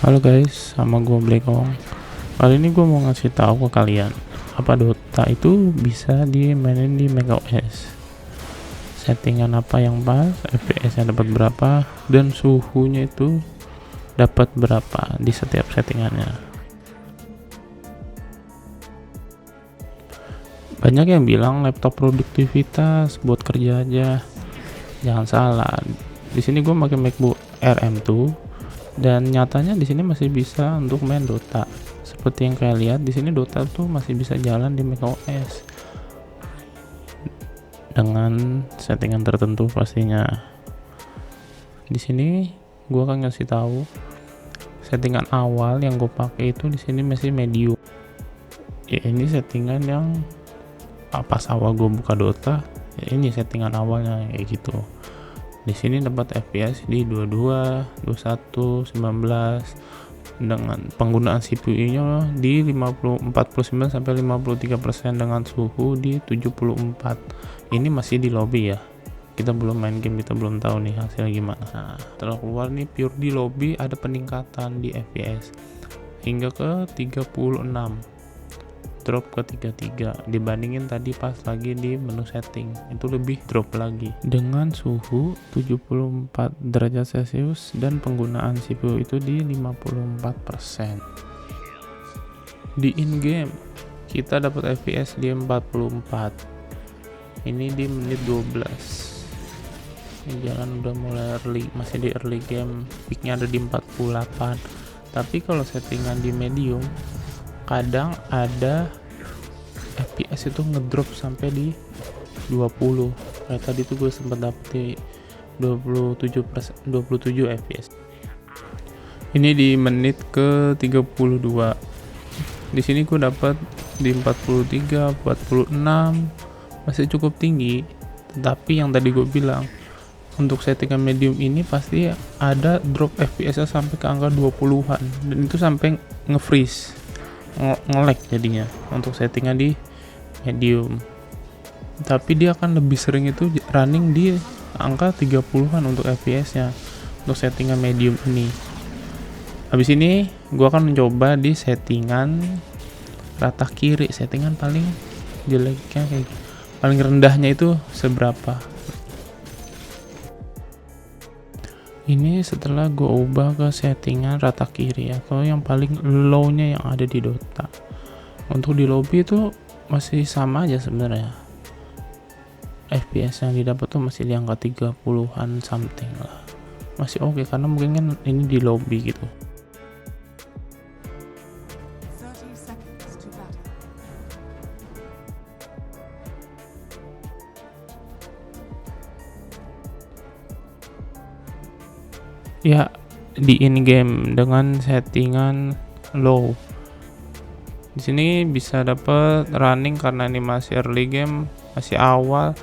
Halo guys, sama gue Blackong. Kali ini gue mau ngasih tahu ke kalian apa Dota itu bisa dimainin di macOS. Settingan apa yang pas, FPS-nya dapat berapa, dan suhunya itu dapat berapa di setiap settingannya. Banyak yang bilang laptop produktivitas buat kerja aja. Jangan salah. Di sini gue pakai MacBook Air M2 dan nyatanya di sini masih bisa untuk main Dota. Seperti yang kalian lihat di sini Dota tuh masih bisa jalan di macOS dengan settingan tertentu pastinya. Di sini gue akan ngasih tahu settingan awal yang gue pakai itu di sini masih medium. Ya, ini settingan yang pas awal gue buka Dota. Ya, ini settingan awalnya kayak gitu. Di sini dapat FPS di 22, 21, 19 dengan penggunaan CPU-nya di 49 sampai 53% dengan suhu di 74. Ini masih di lobby ya. Kita belum main game, kita belum tahu nih hasilnya gimana. Nah, setelah keluar nih pure di lobby ada peningkatan di FPS hingga ke 36. Drop ke 33 dibandingin tadi pas lagi di menu setting itu lebih drop lagi dengan suhu 74 derajat celcius dan penggunaan CPU itu di 54%. Di in game kita dapat FPS di 44, ini di menit 12. Ini jalan udah mulai early, masih di early game, peaknya ada di 48. Tapi kalau settingan di medium kadang ada FPS itu ngedrop sampai di 20. Kayak tadi tuh gue sempat dapet di 27 FPS. Ini di menit ke 32. Di sini gue dapat di 43, 46, masih cukup tinggi. Tetapi yang tadi gue bilang, untuk settingan medium ini pasti ada drop FPS-nya sampai ke angka 20-an dan itu sampai nge-freeze. Nge-lag jadinya untuk settingan di medium, tapi dia akan lebih sering itu running di angka 30-an untuk FPS nya untuk settingan medium ini. Habis ini gua akan mencoba di settingan rata kiri, settingan paling jeleknya kayak paling rendahnya itu seberapa. Ini setelah gue ubah ke settingan rata kiri atau yang paling low nya yang ada di Dota. Untuk di lobby itu masih sama aja sebenarnya. FPS yang didapat tuh masih di angka 30-an something lah. Masih oke karena mungkin kan ini di lobby gitu. Ya, di in game dengan settingan low. Di sini bisa dapat running karena ini masih early game, masih awal.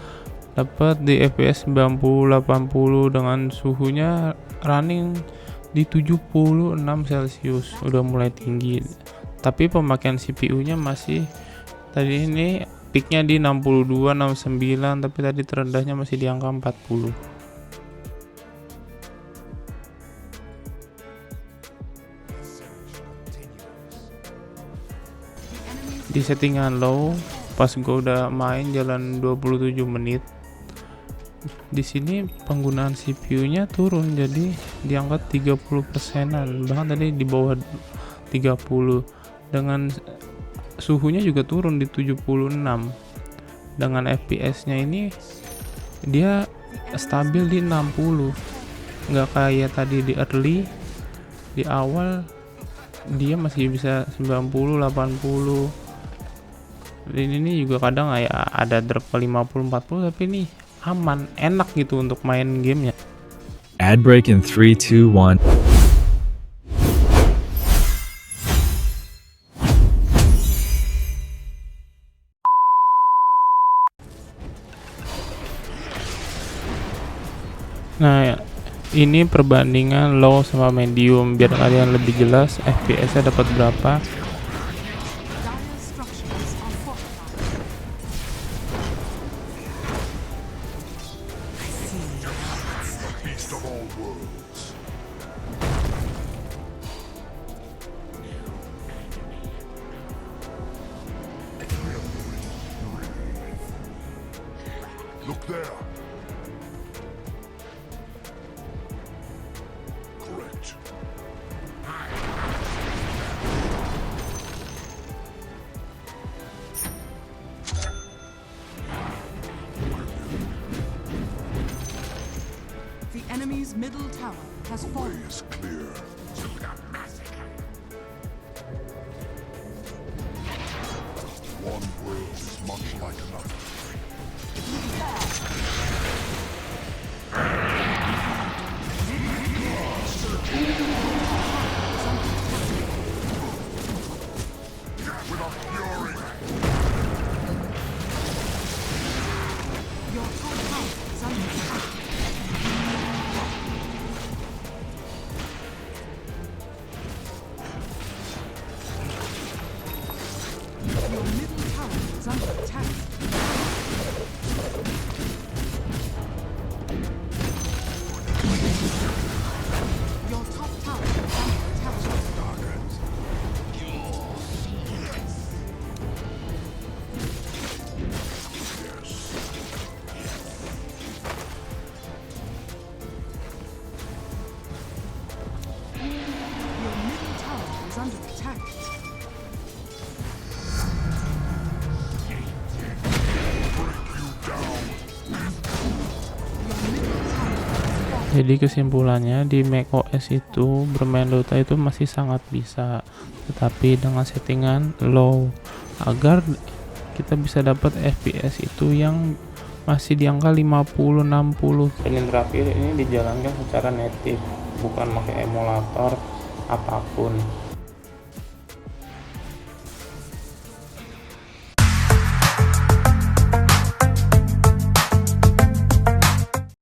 Dapat di FPS 90-80 dengan suhunya running di 76 Celcius. Udah mulai tinggi. Tapi pemakaian CPU-nya masih tadi ini peaknya di 62, 69, tapi tadi terendahnya masih di angka 40. Di settingan low pas gue udah main jalan 27 menit, di sini penggunaan CPU-nya turun jadi di angka 30%-an, bahkan tadi di bawah 30, dengan suhunya juga turun di 76. Dengan FPS-nya ini dia stabil di 60, nggak kayak tadi di early, di awal dia masih bisa 90, 80. Ini juga kadang ya ada drop ke 50-40, tapi ini aman, enak gitu untuk main gamenya. Ad break in 3, 2, 1. Nah, ini perbandingan low sama medium biar kalian lebih jelas FPS-nya dapat berapa. enemy's middle tower has fallen. Is clear. One world is much like another. With a fury. Your top tower is under attack. Your middle tower is under attack. Your top tower is under attack. Your middle tower is under attack. Jadi kesimpulannya di macOS itu bermain Dota itu masih sangat bisa, tetapi dengan settingan low agar kita bisa dapat FPS itu yang masih di angka 50-60. Dan yang terakhir ini dijalankan secara native, bukan pakai emulator apapun.